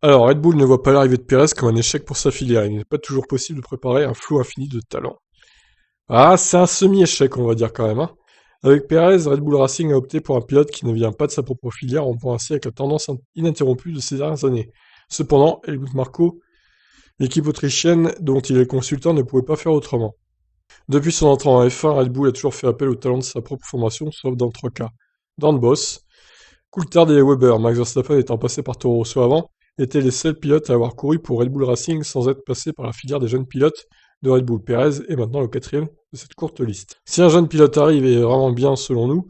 Alors, Red Bull ne voit pas l'arrivée de Perez comme un échec pour sa filière. Il n'est pas toujours possible de préparer un flot infini de talents. Ah, c'est un semi-échec, on va dire quand même, hein. Avec Perez, Red Bull Racing a opté pour un pilote qui ne vient pas de sa propre filière, rompant ainsi avec la tendance ininterrompue de ces dernières années. Cependant, Helmut Marko, l'équipe autrichienne dont il est consultant, ne pouvait pas faire autrement. Depuis son entrée en F1, Red Bull a toujours fait appel au talent de sa propre formation, sauf dans trois cas. Dan Boss, Coulthard et Weber, Max Verstappen étant passé par Toro Rosso avant, étaient les seuls pilotes à avoir couru pour Red Bull Racing sans être passés par la filière des jeunes pilotes de Red Bull. Perez est maintenant le quatrième de cette courte liste. Si un jeune pilote arrive et est vraiment bien selon nous,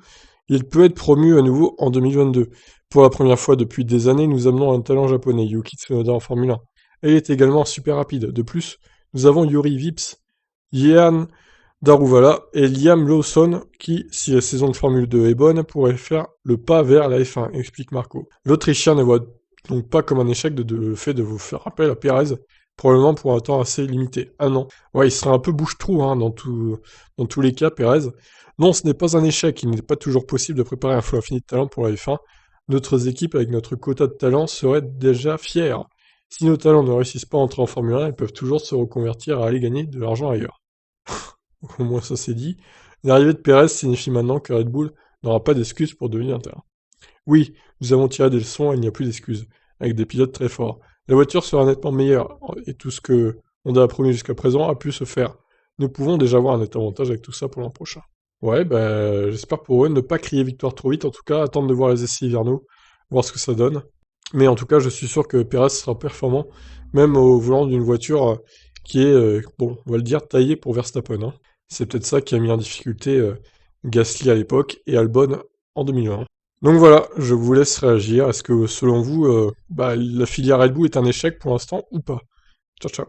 il peut être promu à nouveau en 2022. Pour la première fois depuis des années, nous amenons un talent japonais, Yuki Tsunoda en Formule 1. Et il est également super rapide. De plus, nous avons Yuri Vips, Yehan Daruvala et Liam Lawson qui, si la saison de Formule 2 est bonne, pourraient faire le pas vers la F1, explique Marco. L'Autrichien ne voit donc pas comme un échec le fait de vous faire appel à Perez, probablement pour un temps assez limité, un an. Ouais, il serait un peu bouche-trou hein, dans tous les cas, Perez. Non, ce n'est pas un échec, il n'est pas toujours possible de préparer un flot infini de talent pour la F1. D'autres équipes avec notre quota de talent seraient déjà fières. Si nos talents ne réussissent pas à entrer en Formule 1, ils peuvent toujours se reconvertir à aller gagner de l'argent ailleurs. Au moins ça c'est dit. L'arrivée de Perez signifie maintenant que Red Bull n'aura pas d'excuses pour devenir terrain. Oui, nous avons tiré des leçons et il n'y a plus d'excuses, avec des pilotes très forts. La voiture sera nettement meilleure, et tout ce que on a promis jusqu'à présent a pu se faire. Nous pouvons déjà avoir un net avantage avec tout ça pour l'an prochain. Ouais, bah, j'espère pour eux ne pas crier victoire trop vite, en tout cas attendre de voir les essais hivernaux, voir ce que ça donne. Mais en tout cas, je suis sûr que Perez sera performant, même au volant d'une voiture qui est, bon, on va le dire, taillée pour Verstappen, hein. C'est peut-être ça qui a mis en difficulté Gasly à l'époque et Albon en 2020. Donc voilà, je vous laisse réagir. Est-ce que selon vous, la filière Red Bull est un échec pour l'instant ou pas? Ciao ciao.